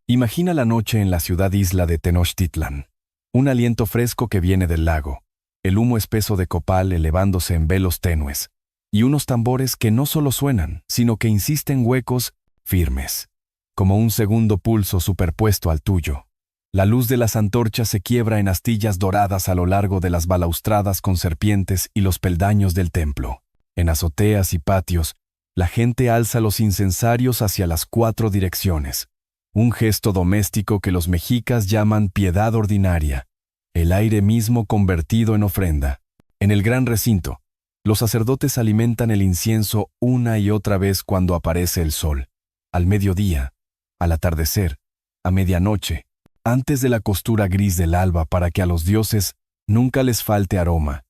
Imagina la noche en la ciudad isla de Tenochtitlan. Un aliento fresco que viene del lago, el humo espeso de copal elevándose en velos tenues, y unos tambores que no solo suenan, sino que insisten huecos, firmes, como un segundo pulso superpuesto al tuyo. La luz de las antorchas se quiebra en astillas doradas a lo largo de las balaustradas con serpientes y los peldaños del templo. En azoteas y patios, la gente alza los incensarios hacia las 4 direcciones. Un gesto doméstico que los mexicas llaman piedad ordinaria, el aire mismo convertido en ofrenda. En el gran recinto, los sacerdotes alimentan el incienso una y otra vez cuando aparece el sol, al mediodía, al atardecer, a medianoche, antes de la costura gris del alba, para que a los dioses nunca les falte aroma,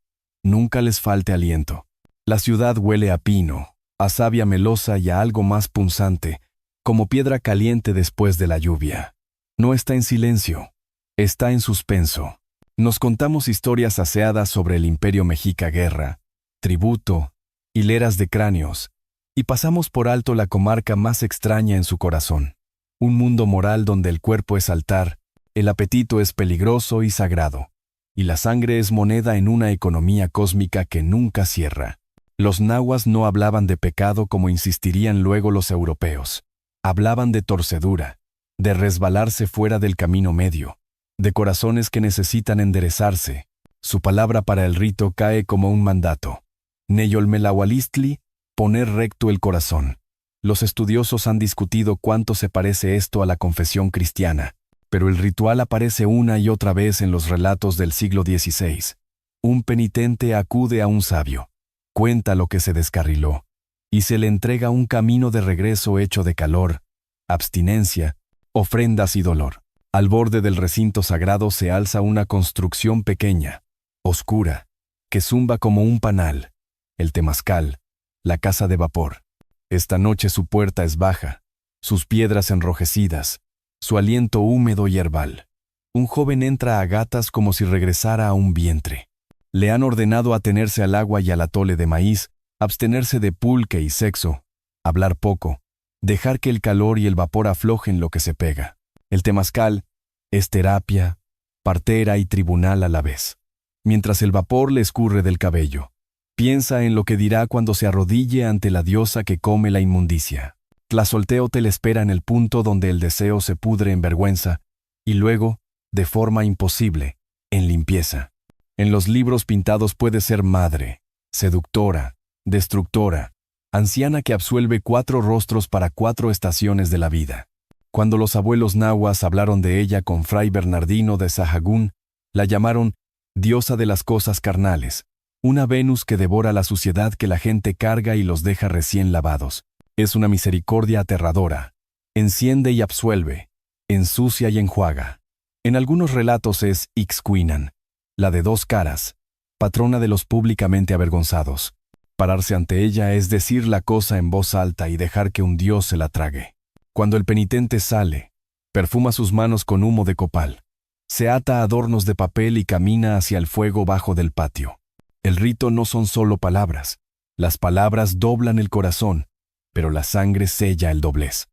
nunca les falte aliento. La ciudad huele a pino, a savia melosa y a algo más punzante, como piedra caliente después de la lluvia. No está en silencio, está en suspenso. Nos contamos historias aseadas sobre el imperio mexica, guerra, tributo, hileras de cráneos, y pasamos por alto la comarca más extraña en su corazón. Un mundo moral donde el cuerpo es altar, el apetito es peligroso y sagrado, y la sangre es moneda en una economía cósmica que nunca cierra. Los nahuas no hablaban de pecado como insistirían luego los europeos. Hablaban de torcedura, de resbalarse fuera del camino medio, de corazones que necesitan enderezarse. Su palabra para el rito cae como un mandato. Neyolmelahualistli, poner recto el corazón. Los estudiosos han discutido cuánto se parece esto a la confesión cristiana, pero el ritual aparece una y otra vez en los relatos del siglo XVI. Un penitente acude a un sabio, cuenta lo que se descarriló, y se le entrega un camino de regreso hecho de calor, abstinencia, ofrendas y dolor. Al borde del recinto sagrado se alza una construcción pequeña, oscura, que zumba como un panal, el temazcal, la casa de vapor. Esta noche su puerta es baja, sus piedras enrojecidas, su aliento húmedo y herbal. Un joven entra a gatas como si regresara a un vientre. Le han ordenado atenerse al agua y al atole de maíz, abstenerse de pulque y sexo, hablar poco, dejar que el calor y el vapor aflojen lo que se pega. El temazcal es terapia, partera y tribunal a la vez. Mientras el vapor le escurre del cabello, piensa en lo que dirá cuando se arrodille ante la diosa que come la inmundicia. Tlazolteotl le espera en el punto donde el deseo se pudre en vergüenza, y luego, de forma imposible, en limpieza. En los libros pintados puede ser madre, seductora, destructora, anciana que absuelve 4 rostros para 4 estaciones de la vida. Cuando los abuelos nahuas hablaron de ella con Fray Bernardino de Sahagún, la llamaron diosa de las cosas carnales, una Venus que devora la suciedad que la gente carga y los deja recién lavados. Es una misericordia aterradora. Enciende y absuelve, ensucia y enjuaga. En algunos relatos es Ixcuinan, la de 2 caras, patrona de los públicamente avergonzados. Pararse ante ella es decir la cosa en voz alta y dejar que un dios se la trague. Cuando el penitente sale, perfuma sus manos con humo de copal. Se ata adornos de papel y camina hacia el fuego bajo del patio. El rito no son solo palabras. Las palabras doblan el corazón, pero la sangre sella el doblez.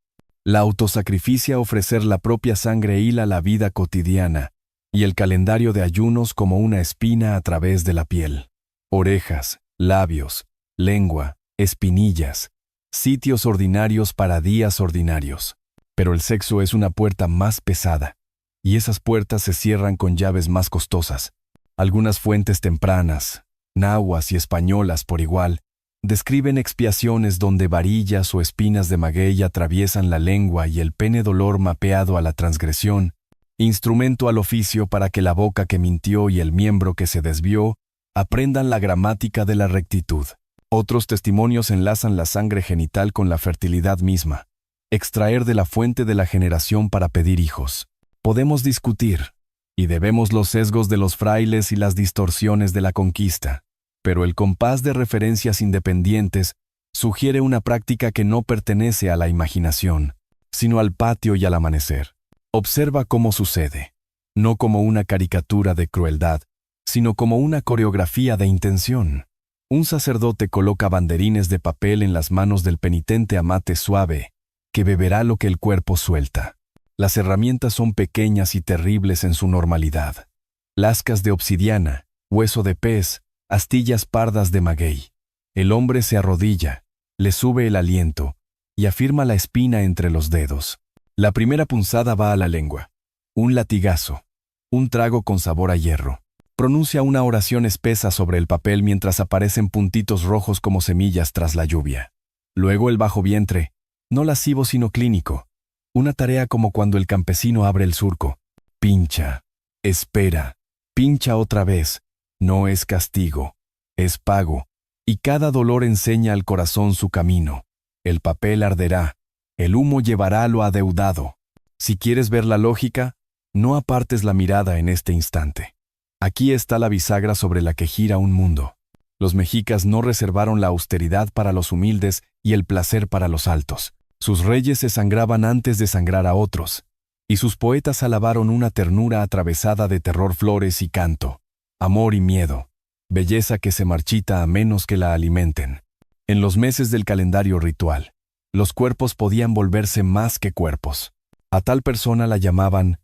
La autosacrificia ofrecer la propia sangre hila la vida cotidiana, y el calendario de ayunos como una espina a través de la piel. Orejas, labios, lengua, espinillas, sitios ordinarios para días ordinarios. Pero el sexo es una puerta más pesada, y esas puertas se cierran con llaves más costosas. Algunas fuentes tempranas, nahuas y españolas por igual, describen expiaciones donde varillas o espinas de maguey atraviesan la lengua y el pene dolor mapeado a la transgresión, instrumento al oficio para que la boca que mintió y el miembro que se desvió aprendan la gramática de la rectitud. Otros testimonios enlazan la sangre genital con la fertilidad misma, extraer de la fuente de la generación para pedir hijos. Podemos discutir, y debemos los sesgos de los frailes y las distorsiones de la conquista, pero el compás de referencias independientes sugiere una práctica que no pertenece a la imaginación, sino al patio y al amanecer. Observa cómo sucede, no como una caricatura de crueldad, sino como una coreografía de intención. Un sacerdote coloca banderines de papel en las manos del penitente amate suave, que beberá lo que el cuerpo suelta. Las herramientas son pequeñas y terribles en su normalidad. Lascas de obsidiana, hueso de pez, astillas pardas de maguey. El hombre se arrodilla, le sube el aliento y afirma la espina entre los dedos. La primera punzada va a la lengua. Un latigazo. Un trago con sabor a hierro. Pronuncia una oración espesa sobre el papel mientras aparecen puntitos rojos como semillas tras la lluvia. Luego el bajo vientre, no lascivo sino clínico. Una tarea como cuando el campesino abre el surco. Pincha. Espera. Pincha otra vez. No es castigo. Es pago. Y cada dolor enseña al corazón su camino. El papel arderá. El humo llevará lo adeudado. Si quieres ver la lógica, no apartes la mirada en este instante. Aquí está la bisagra sobre la que gira un mundo. Los mexicas no reservaron la austeridad para los humildes y el placer para los altos. Sus reyes se sangraban antes de sangrar a otros, y sus poetas alabaron una ternura atravesada de terror, flores y canto, amor y miedo, belleza que se marchita a menos que la alimenten. En los meses del calendario ritual, los cuerpos podían volverse más que cuerpos. A tal persona la llamaban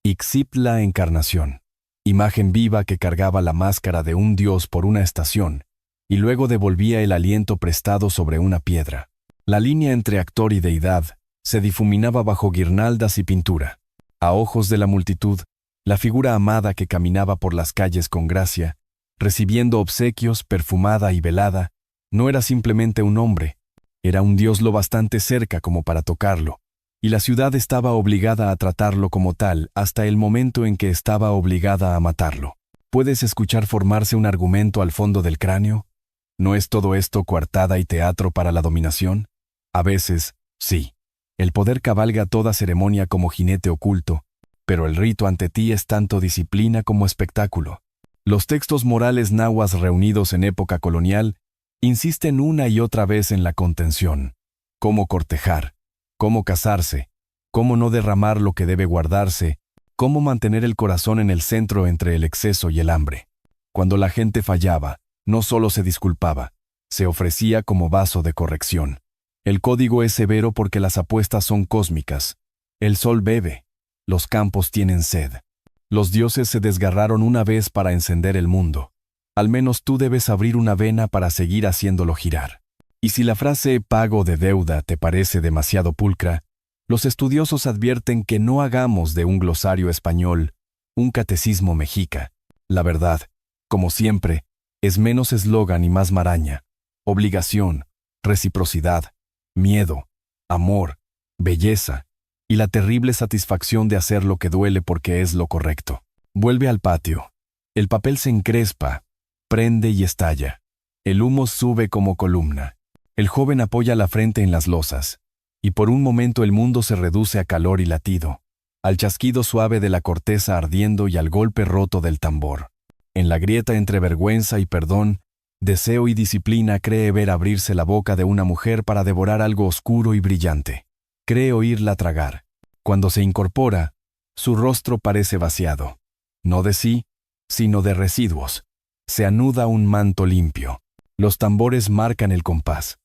Ixiptla Encarnación, imagen viva que cargaba la máscara de un dios por una estación, y luego devolvía el aliento prestado sobre una piedra. La línea entre actor y deidad se difuminaba bajo guirnaldas y pintura. A ojos de la multitud, la figura amada que caminaba por las calles con gracia, recibiendo obsequios, perfumada y velada, no era simplemente un hombre, era un dios lo bastante cerca como para tocarlo, y la ciudad estaba obligada a tratarlo como tal hasta el momento en que estaba obligada a matarlo. ¿Puedes escuchar formarse un argumento al fondo del cráneo? ¿No es todo esto coartada y teatro para la dominación? A veces, sí. El poder cabalga toda ceremonia como jinete oculto, pero el rito ante ti es tanto disciplina como espectáculo. Los textos morales nahuas reunidos en época colonial insisten una y otra vez en la contención. Cómo cortejar, cómo casarse, cómo no derramar lo que debe guardarse, cómo mantener el corazón en el centro entre el exceso y el hambre. Cuando la gente fallaba, no solo se disculpaba, se ofrecía como vaso de corrección. El código es severo porque las apuestas son cósmicas. El sol bebe, los campos tienen sed. Los dioses se desgarraron una vez para encender el mundo. Al menos tú debes abrir una vena para seguir haciéndolo girar. Y si la frase pago de deuda te parece demasiado pulcra, los estudiosos advierten que no hagamos de un glosario español un catecismo mexica. La verdad, como siempre, es menos eslogan y más maraña. Obligación, reciprocidad, miedo, amor, belleza y la terrible satisfacción de hacer lo que duele porque es lo correcto. Vuelve al patio. El papel se encrespa, prende y estalla. El humo sube como columna. El joven apoya la frente en las losas, y por un momento el mundo se reduce a calor y latido, al chasquido suave de la corteza ardiendo y al golpe roto del tambor. En la grieta entre vergüenza y perdón, deseo y disciplina cree ver abrirse la boca de una mujer para devorar algo oscuro y brillante. Cree oírla tragar. Cuando se incorpora, su rostro parece vaciado, no de sí, sino de residuos. Se anuda un manto limpio. Los tambores marcan el compás.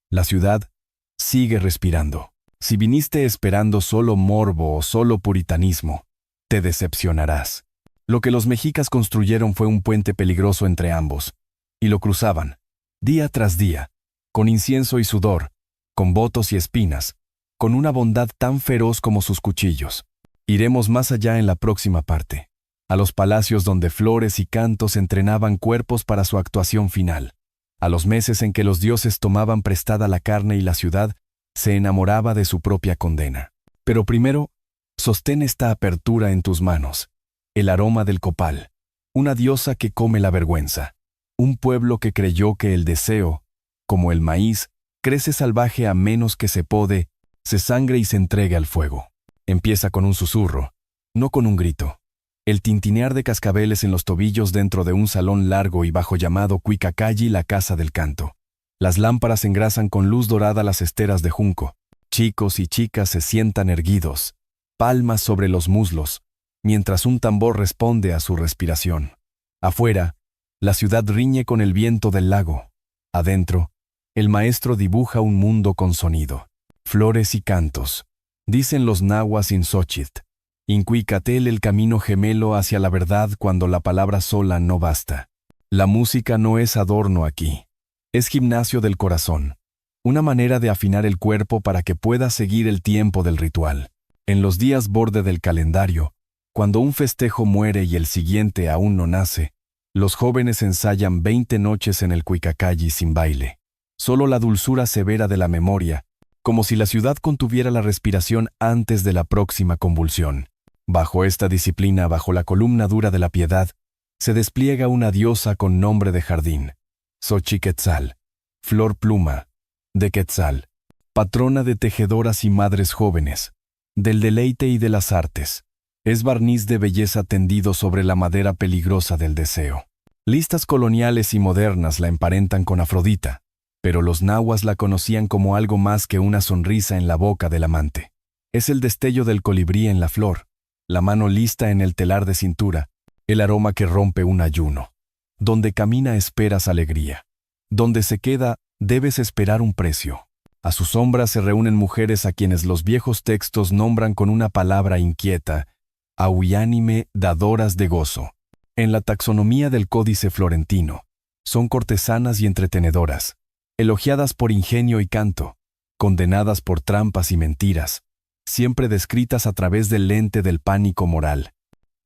La ciudad sigue respirando. Si viniste esperando solo morbo o solo puritanismo, te decepcionarás. Lo que los mexicas construyeron fue un puente peligroso entre ambos, y lo cruzaban, día tras día, con incienso y sudor, con votos y espinas, con una bondad tan feroz como sus cuchillos. Iremos más allá en la próxima parte, a los palacios donde flores y cantos entrenaban cuerpos para su actuación final, a los meses en que los dioses tomaban prestada la carne y la ciudad se enamoraba de su propia condena. Pero primero, sostén esta apertura en tus manos, el aroma del copal, una diosa que come la vergüenza, un pueblo que creyó que el deseo, como el maíz, crece salvaje a menos que se pode, se sangre y se entregue al fuego. Empieza con un susurro, no con un grito. El tintinear de cascabeles en los tobillos dentro de un salón largo y bajo llamado Cuicacalli, la casa del canto. Las lámparas engrasan con luz dorada las esteras de junco. Chicos y chicas se sientan erguidos, palmas sobre los muslos, mientras un tambor responde a su respiración. Afuera, la ciudad riñe con el viento del lago. Adentro, el maestro dibuja un mundo con sonido. Flores y cantos, Dicen los nahuas in Xochitl, Incuicatel el camino gemelo hacia la verdad cuando la palabra sola no basta. La música no es adorno aquí. Es gimnasio del corazón. Una manera de afinar el cuerpo para que pueda seguir el tiempo del ritual. En los días borde del calendario, cuando un festejo muere y el siguiente aún no nace, los jóvenes ensayan 20 noches en el Cuicacalli sin baile. Solo la dulzura severa de la memoria, como si la ciudad contuviera la respiración antes de la próxima convulsión. Bajo esta disciplina, bajo la columna dura de la piedad, se despliega una diosa con nombre de jardín, Xochiquetzal, flor pluma, de Quetzal, patrona de tejedoras y madres jóvenes, del deleite y de las artes. Es barniz de belleza tendido sobre la madera peligrosa del deseo. Listas coloniales y modernas la emparentan con Afrodita, pero los nahuas la conocían como algo más que una sonrisa en la boca del amante. Es el destello del colibrí en la flor, la mano lista en el telar de cintura, el aroma que rompe un ayuno. Donde camina esperas alegría. Donde se queda, debes esperar un precio. A su sombra se reúnen mujeres a quienes los viejos textos nombran con una palabra inquieta, aullánime dadoras de gozo. En la taxonomía del Códice Florentino, son cortesanas y entretenedoras, elogiadas por ingenio y canto, condenadas por trampas y mentiras, siempre descritas a través del lente del pánico moral.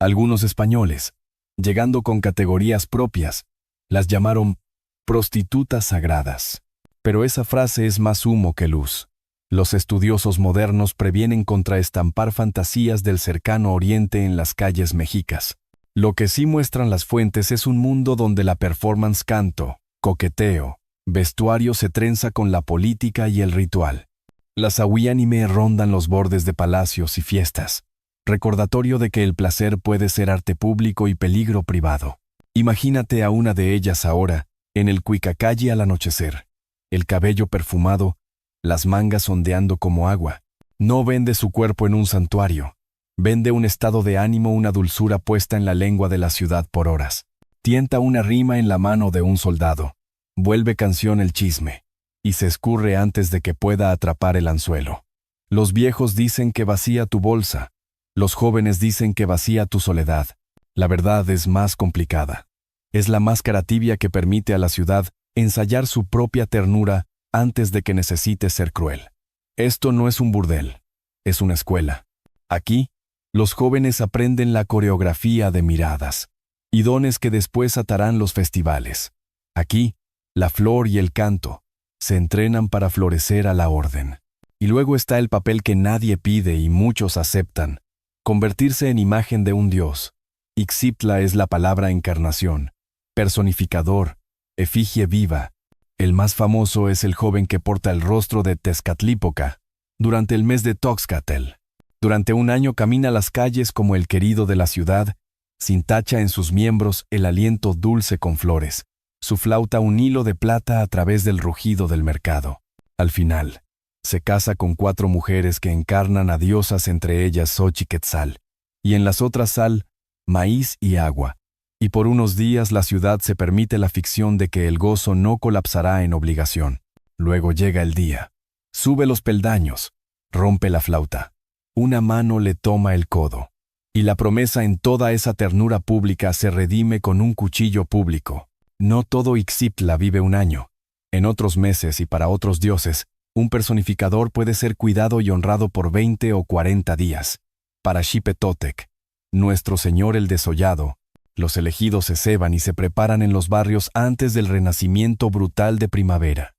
Algunos españoles, llegando con categorías propias, las llamaron prostitutas sagradas. Pero esa frase es más humo que luz. Los estudiosos modernos previenen contra estampar fantasías del cercano oriente en las calles mexicas. Lo que sí muestran las fuentes es un mundo donde la performance canto, coqueteo, vestuario se trenza con la política y el ritual. Las aullánime rondan los bordes de palacios y fiestas, recordatorio de que el placer puede ser arte público y peligro privado. Imagínate a una de ellas ahora, en el Cuicacalli al anochecer. El cabello perfumado, las mangas ondeando como agua. No vende su cuerpo en un santuario. Vende un estado de ánimo, una dulzura puesta en la lengua de la ciudad por horas. Tienta una rima en la mano de un soldado. Vuelve canción el chisme. Y se escurre antes de que pueda atrapar el anzuelo. Los viejos dicen que vacía tu bolsa. Los jóvenes dicen que vacía tu soledad. La verdad es más complicada. Es la máscara tibia que permite a la ciudad ensayar su propia ternura antes de que necesite ser cruel. Esto no es un burdel, es una escuela. Aquí, los jóvenes aprenden la coreografía de miradas y dones que después atarán los festivales. Aquí, la flor y el canto se entrenan para florecer a la orden. Y luego está el papel que nadie pide y muchos aceptan, convertirse en imagen de un dios. Ixiptla es la palabra encarnación, personificador, efigie viva. El más famoso es el joven que porta el rostro de Tezcatlipoca durante el mes de Toxcatl. Durante un año camina las calles como el querido de la ciudad, sin tacha en sus miembros el aliento dulce con flores, su flauta un hilo de plata a través del rugido del mercado. Al final, se casa con 4 mujeres que encarnan a diosas, entre ellas Xochiquetzal, y en las otras sal, maíz y agua. Y por unos días la ciudad se permite la ficción de que el gozo no colapsará en obligación. Luego llega el día. Sube los peldaños. Rompe la flauta. Una mano le toma el codo. Y la promesa en toda esa ternura pública se redime con un cuchillo público. No todo Ixiptla vive un año. En otros meses y para otros dioses, un personificador puede ser cuidado y honrado por 20 o 40 días. Para Xipetotec, nuestro Señor el Desollado, los elegidos se ceban y se preparan en los barrios antes del renacimiento brutal de primavera.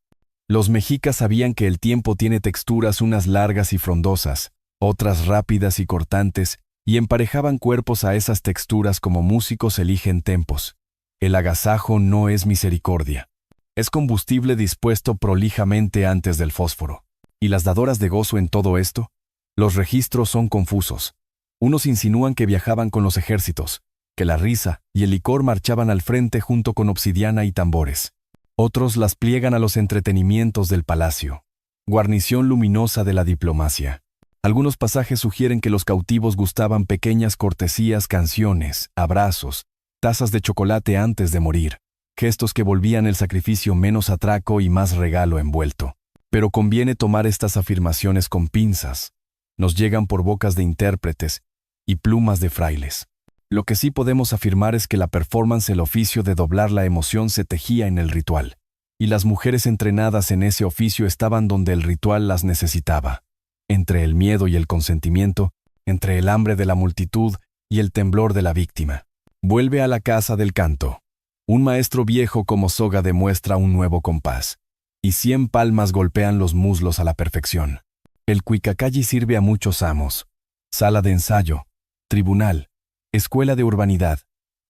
Los mexicas sabían que el tiempo tiene texturas, unas largas y frondosas, otras rápidas y cortantes, y emparejaban cuerpos a esas texturas como músicos eligen tempos. El agasajo no es misericordia. Es combustible dispuesto prolijamente antes del fósforo. ¿Y las dadoras de gozo en todo esto? Los registros son confusos. Unos insinúan que viajaban con los ejércitos, que la risa y el licor marchaban al frente junto con obsidiana y tambores. Otros las pliegan a los entretenimientos del palacio, guarnición luminosa de la diplomacia. Algunos pasajes sugieren que los cautivos gustaban pequeñas cortesías, canciones, abrazos, tazas de chocolate antes de morir, gestos que volvían el sacrificio menos atraco y más regalo envuelto. Pero conviene tomar estas afirmaciones con pinzas. nos llegan por bocas de intérpretes y plumas de frailes. Lo que sí podemos afirmar es que la performance, el oficio de doblar la emoción, se tejía en el ritual, y las mujeres entrenadas en ese oficio estaban donde el ritual las necesitaba, entre el miedo y el consentimiento, entre el hambre de la multitud y el temblor de la víctima. Vuelve a la casa del canto. Un maestro viejo como soga demuestra un nuevo compás, y 100 palmas golpean los muslos a la perfección. El Cuicacalli sirve a muchos amos: sala de ensayo, tribunal, escuela de urbanidad,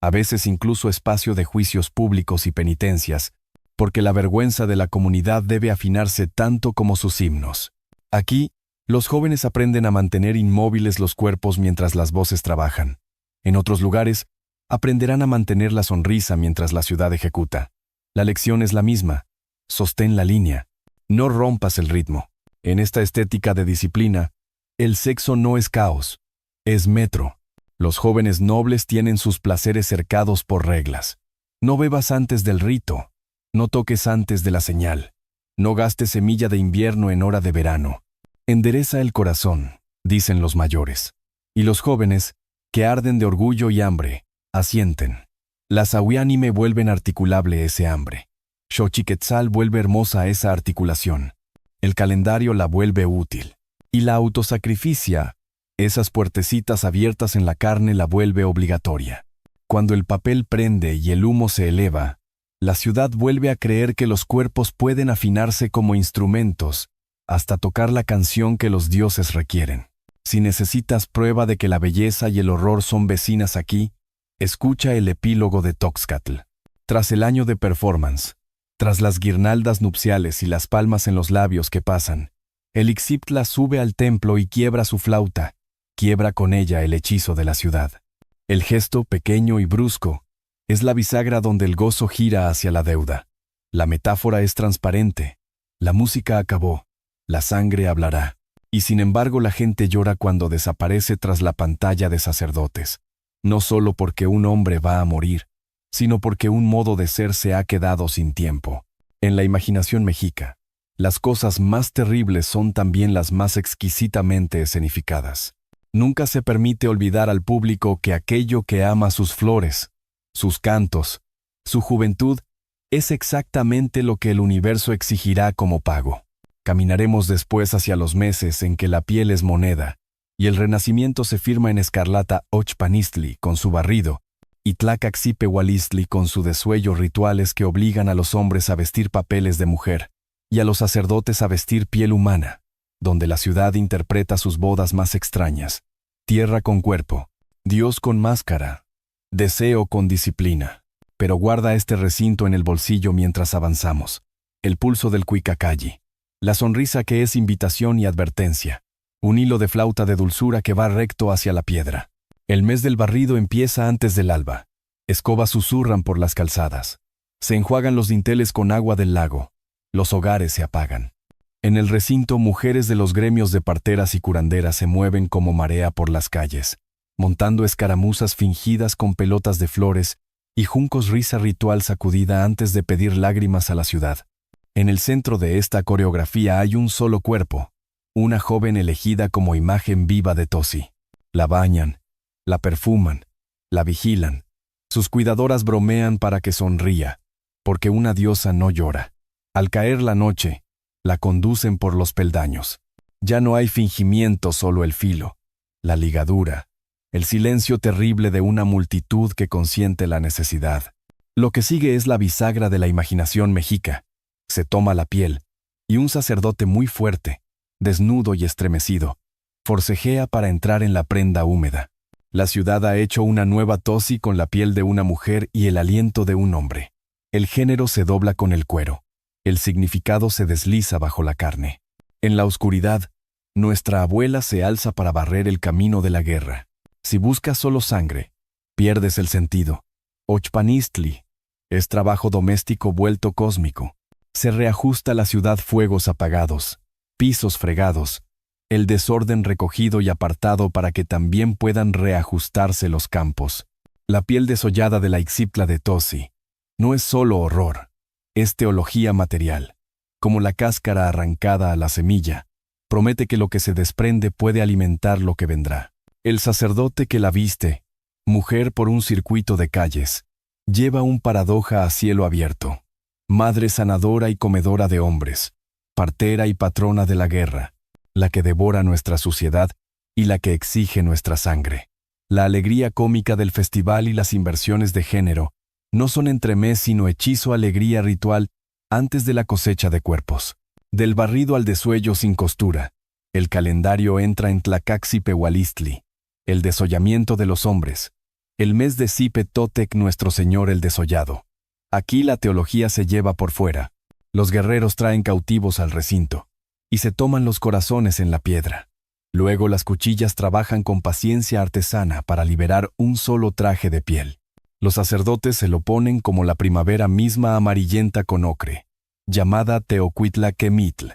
a veces incluso espacio de juicios públicos y penitencias, porque la vergüenza de la comunidad debe afinarse tanto como sus himnos. Aquí, los jóvenes aprenden a mantener inmóviles los cuerpos mientras las voces trabajan. En otros lugares, aprenderán a mantener la sonrisa mientras la ciudad ejecuta. La lección es la misma: sostén la línea, no rompas el ritmo. En esta estética de disciplina, el sexo no es caos, es metro. Los jóvenes nobles tienen sus placeres cercados por reglas. No bebas antes del rito, no toques antes de la señal, no gastes semilla de invierno en hora de verano. Endereza el corazón, dicen los mayores. Y los jóvenes, que arden de orgullo y hambre, asienten. Las ahuiánime vuelven articulable ese hambre. Xochiquetzal vuelve hermosa esa articulación. El calendario la vuelve útil. Y la autosacrificia, esas puertecitas abiertas en la carne, la vuelve obligatoria. Cuando el papel prende y el humo se eleva, la ciudad vuelve a creer que los cuerpos pueden afinarse como instrumentos, hasta tocar la canción que los dioses requieren. Si necesitas prueba de que la belleza y el horror son vecinas aquí, escucha el epílogo de Toxcatl. Tras el año de performance, tras las guirnaldas nupciales y las palmas en los labios que pasan, el Ixiptla sube al templo y quiebra su flauta, quiebra con ella el hechizo de la ciudad. El gesto, pequeño y brusco, es la bisagra donde el gozo gira hacia la deuda. La metáfora es transparente. La música acabó. La sangre hablará. Y sin embargo la gente llora cuando desaparece tras la pantalla de sacerdotes. No solo porque un hombre va a morir, sino porque un modo de ser se ha quedado sin tiempo. En la imaginación mexica, las cosas más terribles son también las más exquisitamente escenificadas. Nunca se permite olvidar al público que aquello que ama sus flores, sus cantos, su juventud, es exactamente lo que el universo exigirá como pago. Caminaremos después hacia los meses en que la piel es moneda, y el renacimiento se firma en escarlata Ochpanistli con su barrido, y Tlacaxipewalistli con su desuello, rituales que obligan a los hombres a vestir papeles de mujer, y a los sacerdotes a vestir piel humana, donde la ciudad interpreta sus bodas más extrañas: tierra con cuerpo, Dios con máscara, deseo con disciplina. Pero guarda este recinto en el bolsillo mientras avanzamos: el pulso del Cuicacalli, la sonrisa que es invitación y advertencia, un hilo de flauta de dulzura que va recto hacia la piedra. El mes del barrido empieza antes del alba. Escobas susurran por las calzadas. Se enjuagan los dinteles con agua del lago. Los hogares se apagan. En el recinto, mujeres de los gremios de parteras y curanderas se mueven como marea por las calles, montando escaramuzas fingidas con pelotas de flores y juncos, risa ritual sacudida antes de pedir lágrimas a la ciudad. En el centro de esta coreografía hay un solo cuerpo, una joven elegida como imagen viva de Tosi. La bañan, la perfuman, la vigilan. Sus cuidadoras bromean para que sonría, porque una diosa no llora. Al caer la noche, la conducen por los peldaños. Ya no hay fingimiento, solo el filo, la ligadura, el silencio terrible de una multitud que consiente la necesidad. Lo que sigue es la bisagra de la imaginación mexica. Se toma la piel, y un sacerdote muy fuerte, desnudo y estremecido, forcejea para entrar en la prenda húmeda. La ciudad ha hecho una nueva Tosi con la piel de una mujer y el aliento de un hombre. El género se dobla con el cuero. El significado se desliza bajo la carne. En la oscuridad, nuestra abuela se alza para barrer el camino de la guerra. Si buscas solo sangre, pierdes el sentido. Ochpanistli es trabajo doméstico vuelto cósmico. Se reajusta la ciudad, fuegos apagados, pisos fregados, el desorden recogido y apartado para que también puedan reajustarse los campos. La piel desollada de la Ixiptla de Tosi no es solo horror, es teología material, como la cáscara arrancada a la semilla, Promete que lo que se desprende puede alimentar lo que vendrá. El sacerdote que la viste, mujer por un circuito de calles, lleva un paradoja a cielo abierto. Madre sanadora y comedora de hombres, partera y patrona de la guerra, la que devora nuestra suciedad y la que exige nuestra sangre. La alegría cómica del festival y las inversiones de género no son entremés sino hechizo alegría ritual antes de la cosecha de cuerpos. Del barrido al desuello sin costura, el calendario entra en Tlacaxi-Pehualistli, el desollamiento de los hombres, el mes de Zipe-Totec nuestro Señor el desollado. Aquí la teología se lleva por fuera, los guerreros traen cautivos al recinto, y se toman los corazones en la piedra. Luego las cuchillas trabajan con paciencia artesana para liberar un solo traje de piel. Los sacerdotes se lo ponen como la primavera misma amarillenta con ocre, llamada Teocuitlaquemitl,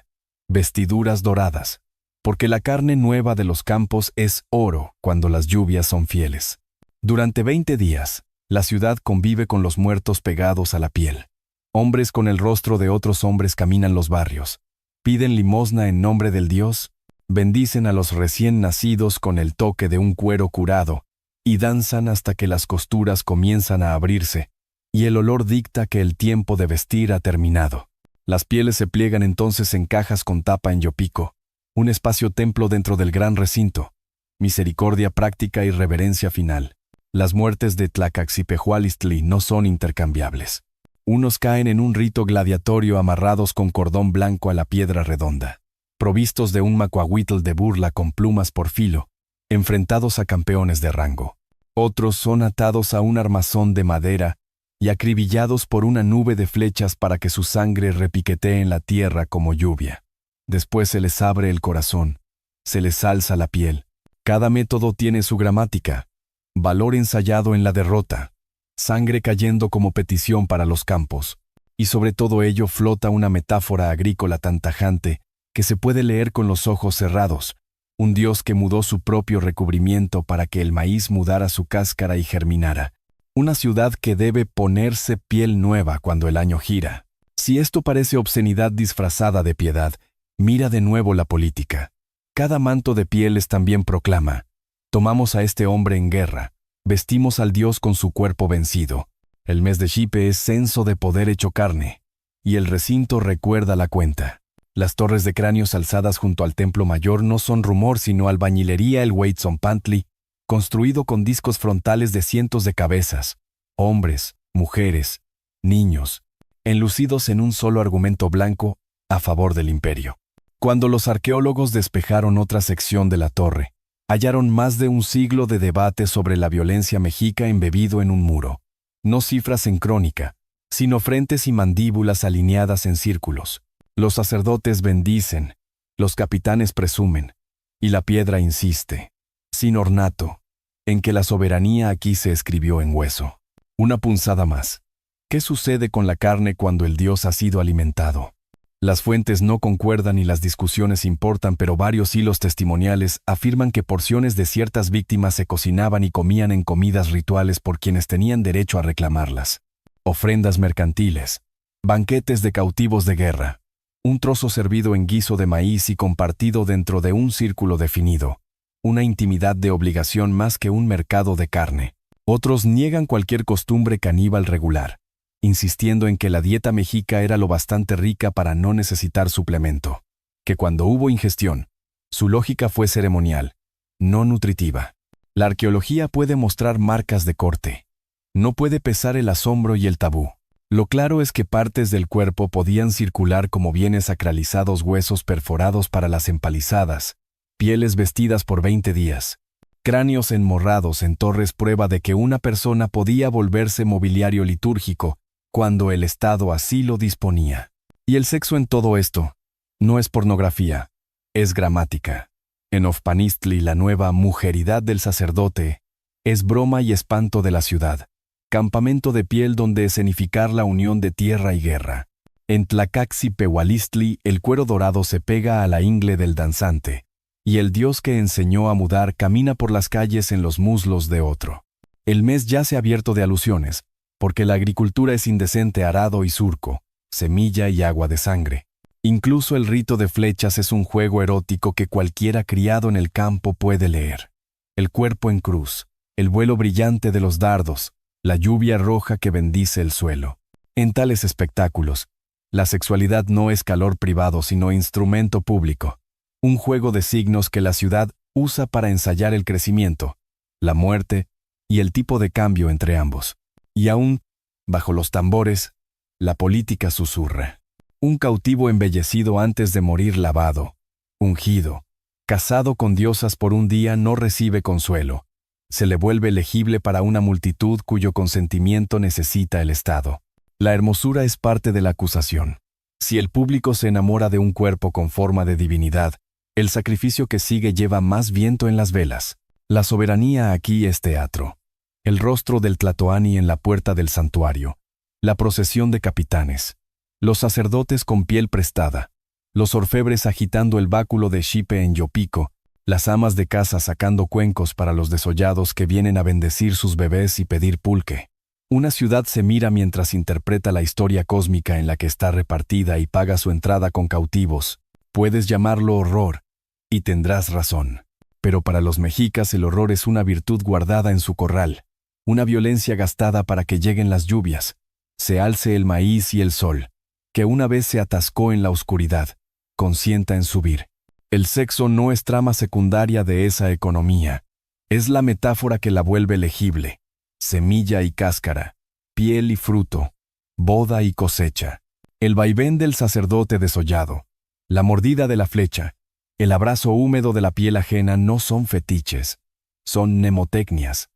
vestiduras doradas, porque la carne nueva de los campos es oro cuando las lluvias son fieles. Durante 20 días, la ciudad convive con los muertos pegados a la piel. Hombres con el rostro de otros hombres caminan los barrios, piden limosna en nombre del Dios, bendicen a los recién nacidos con el toque de un cuero curado, y danzan hasta que las costuras comienzan a abrirse, y el olor dicta que el tiempo de vestir ha terminado. Las pieles se pliegan entonces en cajas con tapa en Yopico, un espacio templo dentro del gran recinto, misericordia práctica y reverencia final. Las muertes de Tlacaxi-Pehualistli no son intercambiables. Unos caen en un rito gladiatorio amarrados con cordón blanco a la piedra redonda, provistos de un macuahuitl de burla con plumas por filo, enfrentados a campeones de rango. Otros son atados a un armazón de madera y acribillados por una nube de flechas para que su sangre repiquetee en la tierra como lluvia. Después se les abre el corazón, se les alza la piel. Cada método tiene su gramática, valor ensayado en la derrota, sangre cayendo como petición para los campos, y sobre todo ello flota una metáfora agrícola tan tajante que se puede leer con los ojos cerrados, un Dios que mudó su propio recubrimiento para que el maíz mudara su cáscara y germinara, una ciudad que debe ponerse piel nueva cuando el año gira. Si esto parece obscenidad disfrazada de piedad, mira de nuevo la política. Cada manto de pieles también proclama: tomamos a este hombre en guerra, vestimos al Dios con su cuerpo vencido. El mes de Xipe es censo de poder hecho carne, y el recinto recuerda la cuenta. Las torres de cráneos alzadas junto al templo mayor no son rumor sino albañilería el Huitzonpantli, construido con discos frontales de cientos de cabezas, hombres, mujeres, niños, enlucidos en un solo argumento blanco a favor del imperio. Cuando los arqueólogos despejaron otra sección de la torre, hallaron más de un siglo de debate sobre la violencia mexica embebido en un muro. No cifras en crónica, sino frentes y mandíbulas alineadas en círculos. Los sacerdotes bendicen, los capitanes presumen, y la piedra insiste, sin ornato, en que la soberanía aquí se escribió en hueso. Una punzada más. ¿Qué sucede con la carne cuando el Dios ha sido alimentado? Las fuentes no concuerdan y las discusiones importan, pero varios hilos testimoniales afirman que porciones de ciertas víctimas se cocinaban y comían en comidas rituales por quienes tenían derecho a reclamarlas. Ofrendas mercantiles, banquetes de cautivos de guerra, un trozo servido en guiso de maíz y compartido dentro de un círculo definido, una intimidad de obligación más que un mercado de carne. Otros niegan cualquier costumbre caníbal regular, insistiendo en que la dieta mexica era lo bastante rica para no necesitar suplemento, que cuando hubo ingestión, su lógica fue ceremonial, no nutritiva. La arqueología puede mostrar marcas de corte, no puede pesar el asombro y el tabú. Lo claro es que partes del cuerpo podían circular como bienes sacralizados, huesos perforados para las empalizadas, pieles vestidas por 20 días, cráneos enmorrados en torres, prueba de que una persona podía volverse mobiliario litúrgico cuando el Estado así lo disponía. Y el sexo en todo esto no es pornografía, es gramática. En Ofpanistli, la nueva mujeridad del sacerdote es broma y espanto de la ciudad, campamento de piel donde escenificar la unión de tierra y guerra. En Tlacaxi-Pehualistli, el cuero dorado se pega a la ingle del danzante, y el Dios que enseñó a mudar camina por las calles en los muslos de otro. El mes yace abierto de alusiones, porque la agricultura es indecente arado y surco, semilla y agua de sangre. Incluso el rito de flechas es un juego erótico que cualquiera criado en el campo puede leer. El cuerpo en cruz, el vuelo brillante de los dardos, la lluvia roja que bendice el suelo. En tales espectáculos, la sexualidad no es calor privado sino instrumento público, un juego de signos que la ciudad usa para ensayar el crecimiento, la muerte y el tipo de cambio entre ambos. Y aún, bajo los tambores, la política susurra. Un cautivo embellecido antes de morir lavado, ungido, casado con diosas por un día no recibe consuelo. Se le vuelve elegible para una multitud cuyo consentimiento necesita el Estado. La hermosura es parte de la acusación. Si el público se enamora de un cuerpo con forma de divinidad, el sacrificio que sigue lleva más viento en las velas. La soberanía aquí es teatro. El rostro del Tlatoani en la puerta del santuario, la procesión de capitanes, los sacerdotes con piel prestada, los orfebres agitando el báculo de Xipe en Yopico, las amas de casa sacando cuencos para los desollados que vienen a bendecir sus bebés y pedir pulque. Una ciudad se mira mientras interpreta la historia cósmica en la que está repartida y paga su entrada con cautivos. Puedes llamarlo horror, y tendrás razón. Pero para los mexicas el horror es una virtud guardada en su corral, una violencia gastada para que lleguen las lluvias, se alce el maíz y el sol, que una vez se atascó en la oscuridad, consienta en subir. El sexo no es trama secundaria de esa economía, es la metáfora que la vuelve legible, semilla y cáscara, piel y fruto, boda y cosecha. El vaivén del sacerdote desollado, la mordida de la flecha, el abrazo húmedo de la piel ajena no son fetiches, son mnemotecnias.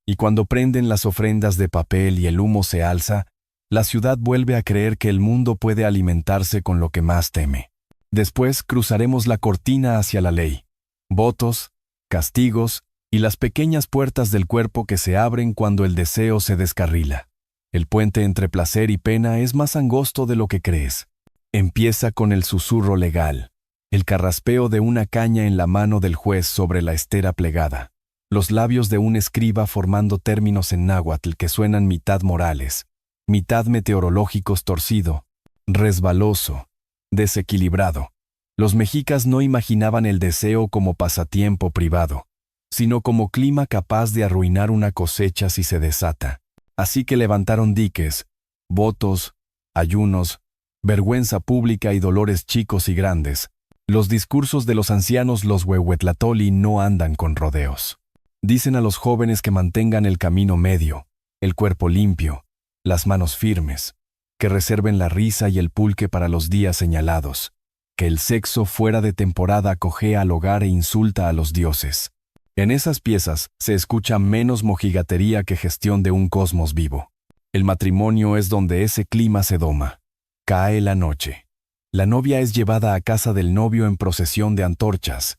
Y cuando prenden las ofrendas de papel y el humo se alza, la ciudad vuelve a creer que el mundo puede alimentarse con lo que más teme. Después cruzaremos la cortina hacia la ley, votos, castigos y las pequeñas puertas del cuerpo que se abren cuando el deseo se descarrila. El puente entre placer y pena es más angosto de lo que crees. Empieza con el susurro legal, el carraspeo de una caña en la mano del juez sobre la estera plegada, los labios de un escriba formando términos en náhuatl que suenan mitad morales, mitad meteorológicos torcido, resbaloso, desequilibrado. Los mexicas no imaginaban el deseo como pasatiempo privado, sino como clima capaz de arruinar una cosecha si se desata. Así que levantaron diques, votos, ayunos, vergüenza pública y dolores chicos y grandes. Los discursos de los ancianos los huehuetlatoli no andan con rodeos. Dicen a los jóvenes que mantengan el camino medio, el cuerpo limpio, las manos firmes, que reserven la risa y el pulque para los días señalados, que el sexo fuera de temporada cojea al hogar e insulta a los dioses. En esas piezas se escucha menos mojigatería que gestión de un cosmos vivo. El matrimonio es donde ese clima se doma. Cae la noche. La novia es llevada a casa del novio en procesión de antorchas.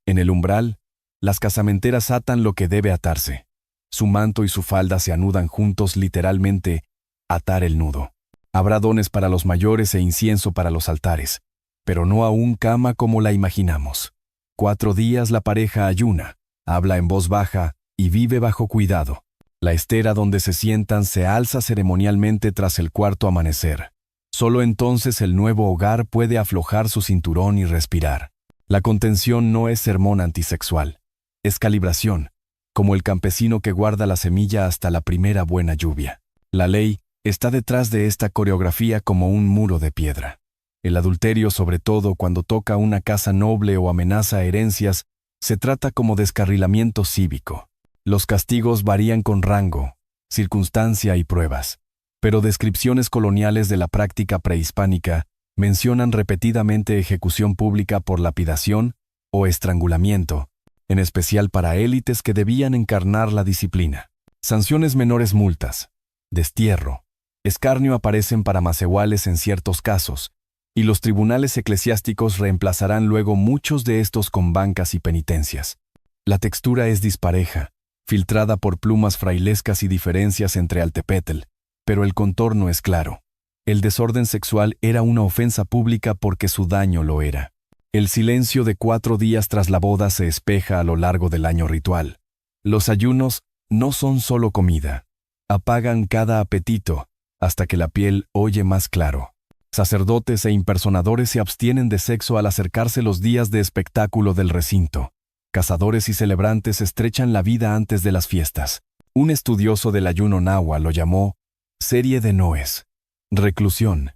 En el umbral, las casamenteras atan lo que debe atarse. Su manto y su falda se anudan juntos, literalmente, atar el nudo. Habrá dones para los mayores e incienso para los altares, pero no aún cama como la imaginamos. 4 días la pareja ayuna, habla en voz baja y vive bajo cuidado. La estera donde se sientan se alza ceremonialmente tras el cuarto amanecer. Solo entonces el nuevo hogar puede aflojar su cinturón y respirar. La contención no es sermón antisexual, es calibración, como el campesino que guarda la semilla hasta la primera buena lluvia. La ley está detrás de esta coreografía como un muro de piedra. El adulterio, sobre todo cuando toca una casa noble o amenaza herencias, se trata como descarrilamiento cívico. Los castigos varían con rango, circunstancia y pruebas, pero descripciones coloniales de la práctica prehispánica mencionan repetidamente ejecución pública por lapidación o estrangulamiento, en especial para élites que debían encarnar la disciplina. Sanciones menores: multas, destierro, escarnio aparecen para macehuales en ciertos casos, y los tribunales eclesiásticos reemplazarán luego muchos de estos con bancas y penitencias. La textura es dispareja, filtrada por plumas frailescas y diferencias entre altepetl, pero el contorno es claro. El desorden sexual era una ofensa pública porque su daño lo era. El silencio de 4 días tras la boda se espeja a lo largo del año ritual. Los ayunos no son solo comida. Apagan cada apetito hasta que la piel oye más claro. Sacerdotes e impersonadores se abstienen de sexo al acercarse los días de espectáculo del recinto. Cazadores y celebrantes estrechan la vida antes de las fiestas. Un estudioso del ayuno nahua lo llamó serie de noes. Reclusión,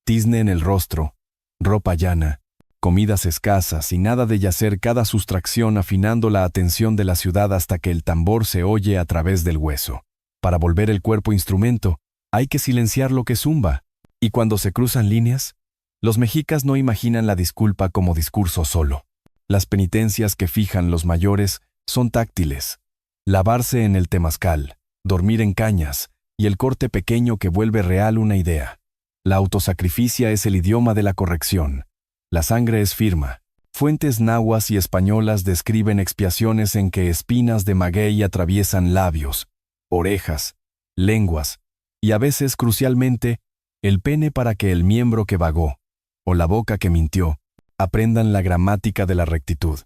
tizne en el rostro, ropa llana, comidas escasas y nada de yacer cada sustracción afinando la atención de la ciudad hasta que el tambor se oye a través del hueso. Para volver el cuerpo instrumento, hay que silenciar lo que zumba. Y cuando se cruzan líneas, los mexicas no imaginan la disculpa como discurso solo. Las penitencias que fijan los mayores son táctiles. Lavarse en el temazcal, dormir en cañas, y el corte pequeño que vuelve real una idea. La autosacrificia es el idioma de la corrección. La sangre es firma. Fuentes nahuas y españolas describen expiaciones en que espinas de maguey atraviesan labios, orejas, lenguas, y a veces, crucialmente, el pene para que el miembro que vagó, o la boca que mintió, aprendan la gramática de la rectitud.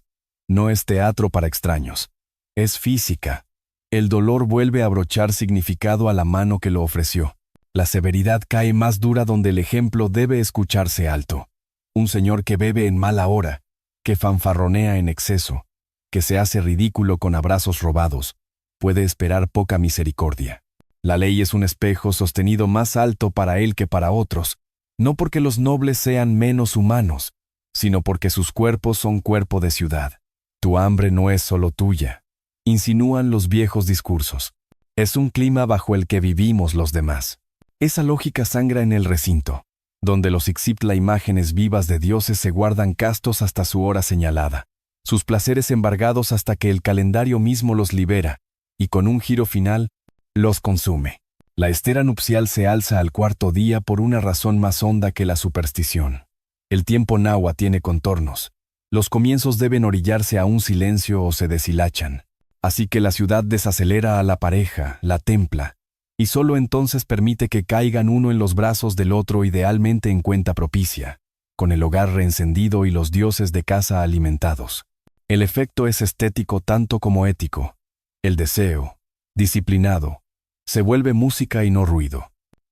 No es teatro para extraños. Es física. El dolor vuelve a brochar significado a la mano que lo ofreció. La severidad cae más dura donde el ejemplo debe escucharse alto. Un señor que bebe en mala hora, que fanfarronea en exceso, que se hace ridículo con abrazos robados, puede esperar poca misericordia. La ley es un espejo sostenido más alto para él que para otros, no porque los nobles sean menos humanos, sino porque sus cuerpos son cuerpo de ciudad. Tu hambre no es solo tuya, insinúan los viejos discursos. Es un clima bajo el que vivimos los demás. Esa lógica sangra en el recinto, donde los Ixiptla imágenes vivas de dioses se guardan castos hasta su hora señalada, sus placeres embargados hasta que el calendario mismo los libera, y con un giro final, los consume. La estera nupcial se alza al cuarto día por una razón más honda que la superstición. El tiempo nahua tiene contornos. Los comienzos deben orillarse a un silencio o se deshilachan. Así que la ciudad desacelera a la pareja, la templa, y solo entonces permite que caigan uno en los brazos del otro idealmente en cuenta propicia, con el hogar reencendido y los dioses de casa alimentados. El efecto es estético tanto como ético. El deseo, disciplinado, se vuelve música y no ruido.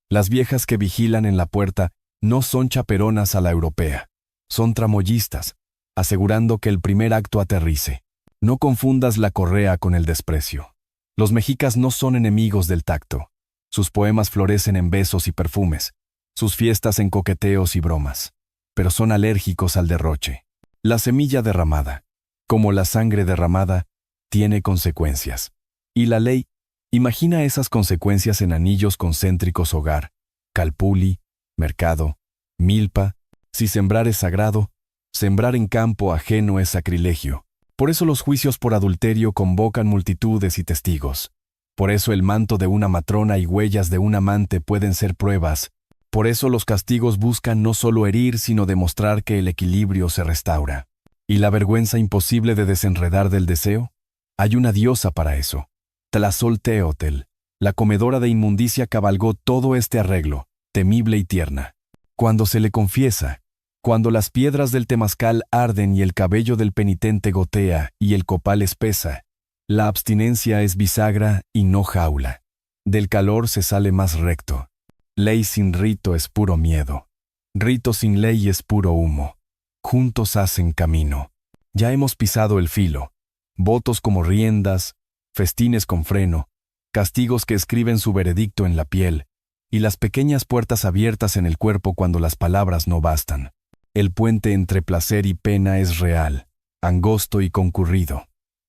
Las viejas que vigilan en la puerta no son chaperonas a la europea, son tramoyistas, asegurando que el primer acto aterrice. No confundas la correa con el desprecio. Los mexicas no son enemigos del tacto. Sus poemas florecen en besos y perfumes, sus fiestas en coqueteos y bromas, pero son alérgicos al derroche. La semilla derramada, como la sangre derramada, tiene consecuencias. Y la ley imagina esas consecuencias en anillos concéntricos: hogar, calpuli, mercado, milpa. Si sembrar es sagrado, sembrar en campo ajeno es sacrilegio. Por eso los juicios por adulterio convocan multitudes y testigos. Por eso el manto de una matrona y huellas de un amante pueden ser pruebas. Por eso los castigos buscan no solo herir, sino demostrar que el equilibrio se restaura. ¿Y la vergüenza imposible de desenredar del deseo? Hay una diosa para eso. Tlazolteotl, la comedora de inmundicia, cabalgó todo este arreglo, temible y tierna. Cuando se le confiesa, cuando las piedras del temazcal arden y el cabello del penitente gotea y el copal espesa, la abstinencia es bisagra y no jaula. Del calor se sale más recto. Ley sin rito es puro miedo. Rito sin ley es puro humo. Juntos hacen camino. Ya hemos pisado el filo. Votos como riendas, festines con freno, castigos que escriben su veredicto en la piel, y las pequeñas puertas abiertas en el cuerpo cuando las palabras no bastan. El puente entre placer y pena es real, angosto y concurrido.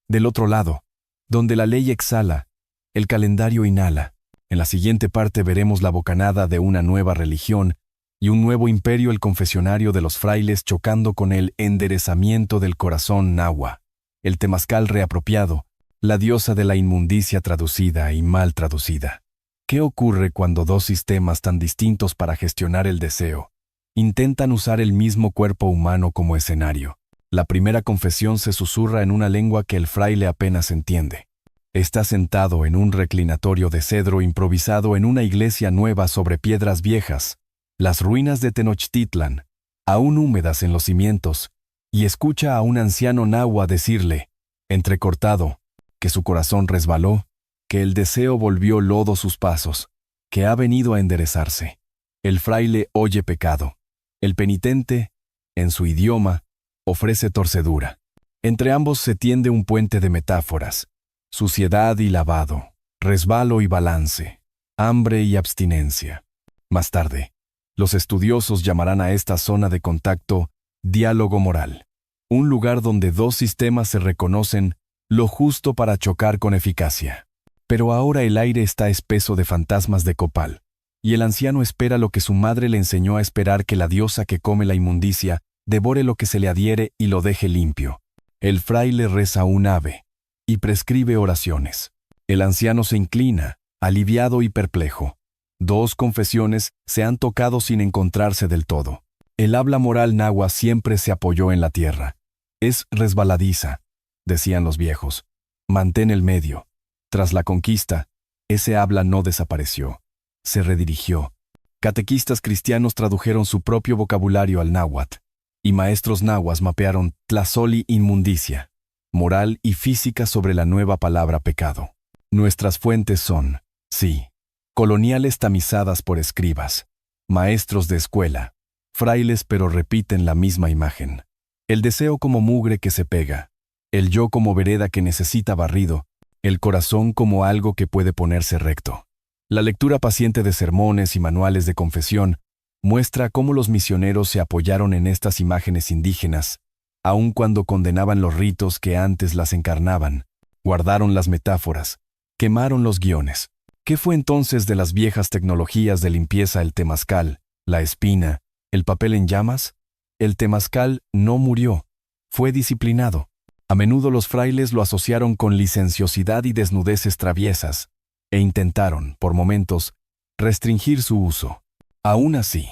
Del otro lado, donde la ley exhala, el calendario inhala. En la siguiente parte veremos la bocanada de una nueva religión y un nuevo imperio, el confesionario de los frailes chocando con el enderezamiento del corazón nahua, el temazcal reapropiado, la diosa de la inmundicia traducida y mal traducida. ¿Qué ocurre cuando dos sistemas tan distintos para gestionar el deseo intentan usar el mismo cuerpo humano como escenario? La primera confesión se susurra en una lengua que el fraile apenas entiende. Está sentado en un reclinatorio de cedro improvisado en una iglesia nueva sobre piedras viejas, las ruinas de Tenochtitlan, aún húmedas en los cimientos, y escucha a un anciano nahua decirle, entrecortado, que su corazón resbaló, que el deseo volvió lodo sus pasos, que ha venido a enderezarse. El fraile oye pecado, El penitente, en su idioma, ofrece torcedura. Entre ambos se tiende un puente de metáforas: suciedad y lavado, resbalo y balance, hambre y abstinencia. Más tarde, los estudiosos llamarán a esta zona de contacto diálogo moral, un lugar donde dos sistemas se reconocen lo justo para chocar con eficacia. Pero ahora el aire está espeso de fantasmas de copal, y el anciano espera lo que su madre le enseñó a esperar: que la diosa que come la inmundicia devore lo que se le adhiere y lo deje limpio. El fraile reza un ave y prescribe oraciones. El anciano se inclina, aliviado y perplejo. Dos confesiones se han tocado sin encontrarse del todo. El habla moral náhuatl siempre se apoyó en la tierra. Es resbaladiza, decían los viejos. Mantén el medio. Tras la conquista, ese habla no desapareció. Se redirigió. Catequistas cristianos tradujeron su propio vocabulario al náhuatl, y maestros nahuas mapearon tlazoli inmundicia, moral y física sobre la nueva palabra pecado. Nuestras fuentes son, sí, coloniales tamizadas por escribas, maestros de escuela, frailes, pero repiten la misma imagen. El deseo como mugre que se pega, el yo como vereda que necesita barrido, el corazón como algo que puede ponerse recto. La lectura paciente de sermones y manuales de confesión muestra cómo los misioneros se apoyaron en estas imágenes indígenas, aun cuando condenaban los ritos que antes las encarnaban, guardaron las metáforas, quemaron los guiones. ¿Qué fue entonces de las viejas tecnologías de limpieza el temazcal, la espina, el papel en llamas? El temazcal no murió, fue disciplinado. A menudo los frailes lo asociaron con licenciosidad y desnudeces traviesas, e intentaron, por momentos, restringir su uso. Aún así,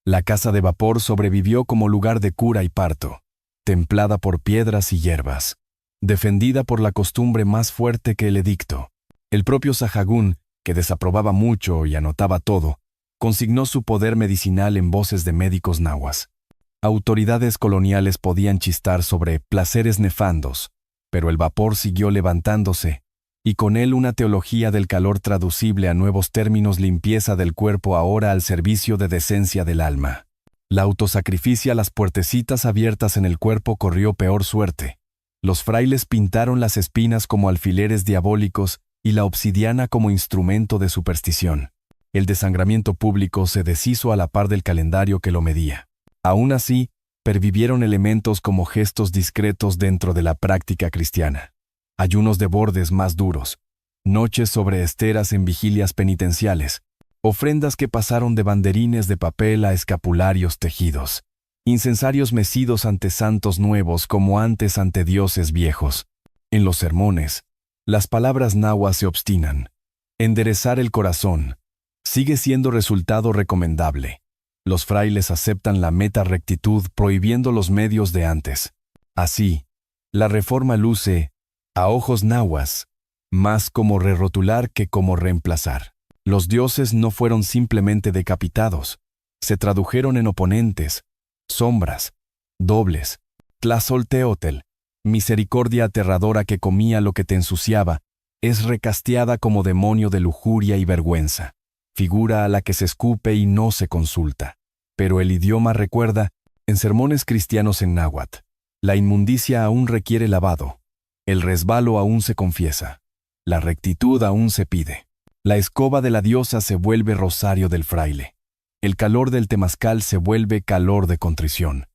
la casa de vapor sobrevivió como lugar de cura y parto, templada por piedras y hierbas, defendida por la costumbre más fuerte que el edicto. El propio Sahagún, que desaprobaba mucho y anotaba todo, consignó su poder medicinal en voces de médicos nahuas. Autoridades coloniales podían chistar sobre placeres nefandos, pero el vapor siguió levantándose, y con él una teología del calor traducible a nuevos términos: limpieza del cuerpo ahora al servicio de decencia del alma. La autosacrificia a las puertecitas abiertas en el cuerpo corrió peor suerte. Los frailes pintaron las espinas como alfileres diabólicos y la obsidiana como instrumento de superstición. El desangramiento público se deshizo a la par del calendario que lo medía. Aún así, pervivieron elementos como gestos discretos dentro de la práctica cristiana. Ayunos de bordes más duros, noches sobre esteras en vigilias penitenciales, ofrendas que pasaron de banderines de papel a escapularios tejidos, incensarios mecidos ante santos nuevos como antes ante dioses viejos. En los sermones, las palabras nahuas se obstinan. Enderezar el corazón sigue siendo resultado recomendable. Los frailes aceptan la meta rectitud prohibiendo los medios de antes. Así, la reforma luce, a ojos nahuas, más como rerotular que como reemplazar. Los dioses no fueron simplemente decapitados, se tradujeron en oponentes, sombras, dobles. Tlazolteotl, misericordia aterradora que comía lo que te ensuciaba, es recasteada como demonio de lujuria y vergüenza, figura a la que se escupe y no se consulta. Pero el idioma recuerda, en sermones cristianos en náhuatl, la inmundicia aún requiere lavado, el resbalo aún se confiesa, la rectitud aún se pide. La escoba de la diosa se vuelve rosario del fraile. El calor del temazcal se vuelve calor de contrición.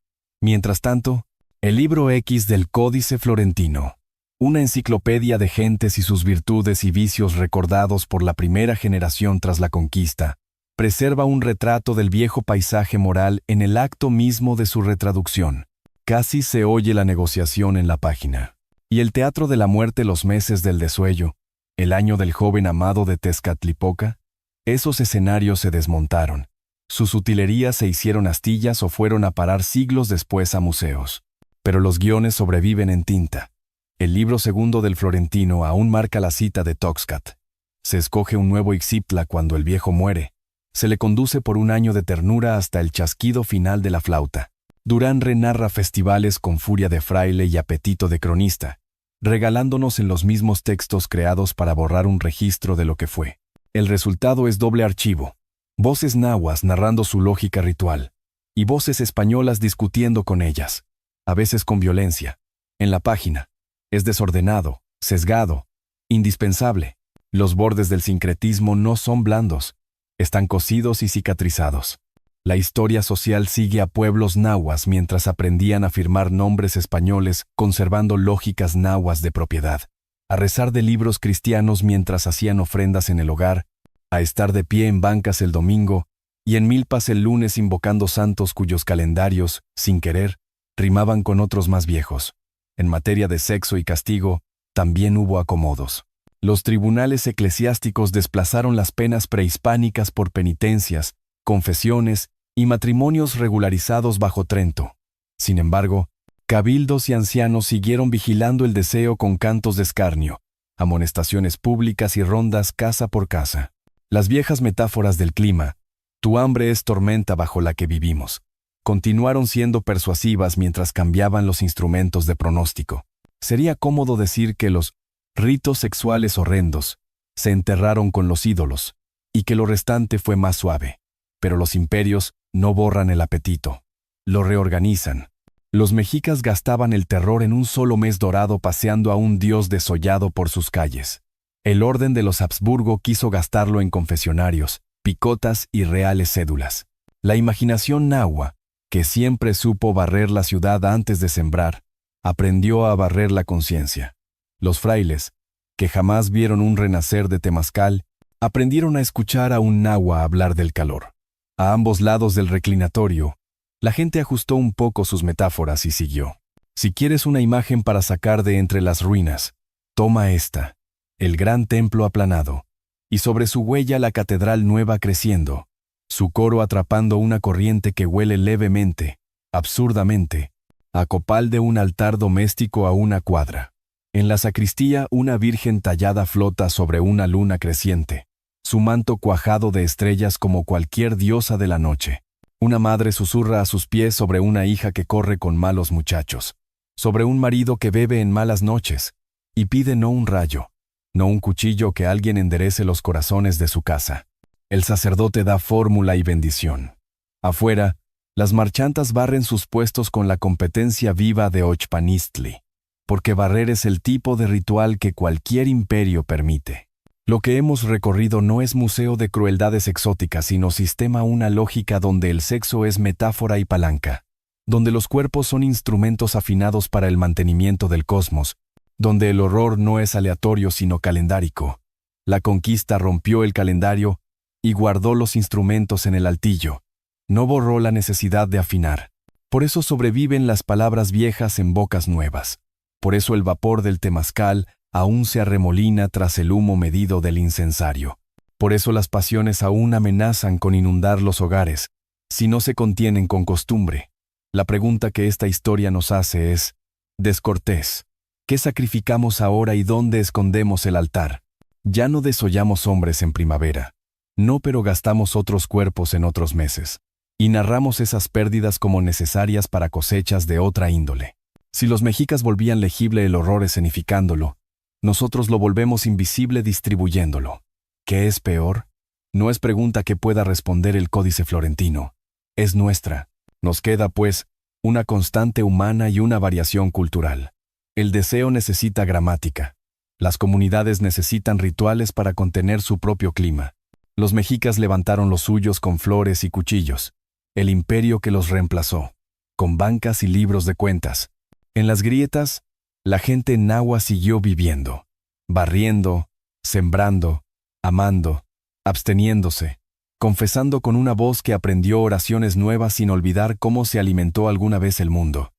Mientras tanto, el libro X del Códice Florentino, una enciclopedia de gentes y sus virtudes y vicios recordados por la primera generación tras la conquista, preserva un retrato del viejo paisaje moral en el acto mismo de su retraducción. Casi se oye la negociación en la página. Y el teatro de la muerte, los meses del desuello, el año del joven amado de Tezcatlipoca, esos escenarios se desmontaron. Sus utilerías se hicieron astillas o fueron a parar siglos después a museos. Pero los guiones sobreviven en tinta. El libro segundo del Florentino aún marca la cita de Toxcat. Se escoge un nuevo Ixiptla cuando el viejo muere. Se le conduce por un año de ternura hasta el chasquido final de la flauta. Durán renarra festivales con furia de fraile y apetito de cronista, regalándonos en los mismos textos creados para borrar un registro de lo que fue. El resultado es doble archivo. Voces nahuas narrando su lógica ritual. y voces españolas discutiendo con ellas, a veces con violencia. En la página. Es desordenado, sesgado, indispensable. Los bordes del sincretismo no son blandos, están cosidos y cicatrizados. La historia social sigue a pueblos nahuas mientras aprendían a firmar nombres españoles conservando lógicas nahuas de propiedad, a rezar de libros cristianos mientras hacían ofrendas en el hogar, a estar de pie en bancas el domingo y en milpas el lunes invocando santos cuyos calendarios, sin querer, rimaban con otros más viejos. En materia de sexo y castigo, también hubo acomodos. Los tribunales eclesiásticos desplazaron las penas prehispánicas por penitencias, confesiones y matrimonios regularizados bajo Trento. Sin embargo, cabildos y ancianos siguieron vigilando el deseo con cantos de escarnio, amonestaciones públicas y rondas casa por casa. Las viejas metáforas del clima, tu hambre es tormenta bajo la que vivimos, continuaron siendo persuasivas mientras cambiaban los instrumentos de pronóstico. Sería cómodo decir que los ritos sexuales horrendos se enterraron con los ídolos y que lo restante fue más suave. Pero los imperios no borran el apetito, lo reorganizan. Los mexicas gastaban el terror en un solo mes dorado paseando a un dios desollado por sus calles. El orden de los Habsburgo quiso gastarlo en confesionarios, picotas y reales cédulas. La imaginación nahua, que siempre supo barrer la ciudad antes de sembrar, aprendió a barrer la conciencia. Los frailes, que jamás vieron un renacer de temazcal, aprendieron a escuchar a un nahua hablar del calor. A ambos lados del reclinatorio, la gente ajustó un poco sus metáforas y siguió. Si quieres una imagen para sacar de entre las ruinas, toma esta, el gran templo aplanado, y sobre su huella la catedral nueva creciendo, su coro atrapando una corriente que huele levemente, absurdamente, a copal de un altar doméstico a una cuadra. En la sacristía una virgen tallada flota sobre una luna creciente, su manto cuajado de estrellas como cualquier diosa de la noche. Una madre susurra a sus pies sobre una hija que corre con malos muchachos, sobre un marido que bebe en malas noches, y pide no un rayo, no un cuchillo que alguien enderece los corazones de su casa. El sacerdote da fórmula y bendición. Afuera, las marchantas barren sus puestos con la competencia viva de Ochpanistli, porque barrer es el tipo de ritual que cualquier imperio permite. Lo que hemos recorrido no es museo de crueldades exóticas, sino sistema una lógica donde el sexo es metáfora y palanca, donde los cuerpos son instrumentos afinados para el mantenimiento del cosmos, donde el horror no es aleatorio sino calendárico. La conquista rompió el calendario y guardó los instrumentos en el altillo. No borró la necesidad de afinar. Por eso sobreviven las palabras viejas en bocas nuevas. Por eso el vapor del temazcal aún se arremolina tras el humo medido del incensario. Por eso las pasiones aún amenazan con inundar los hogares, si no se contienen con costumbre. La pregunta que esta historia nos hace es, descortés, ¿qué sacrificamos ahora y dónde escondemos el altar? Ya no desollamos hombres en primavera. No, pero gastamos otros cuerpos en otros meses. Y narramos esas pérdidas como necesarias para cosechas de otra índole. Si los mexicas volvían legible el horror escenificándolo, nosotros lo volvemos invisible distribuyéndolo. ¿Qué es peor? No es pregunta que pueda responder el Códice Florentino. Es nuestra. Nos queda, pues, una constante humana y una variación cultural. El deseo necesita gramática. Las comunidades necesitan rituales para contener su propio clima. Los mexicas levantaron los suyos con flores y cuchillos. El imperio que los reemplazó, con bancas y libros de cuentas. En las grietas, la gente nahua siguió viviendo, barriendo, sembrando, amando, absteniéndose, confesando con una voz que aprendió oraciones nuevas sin olvidar cómo se alimentó alguna vez el mundo.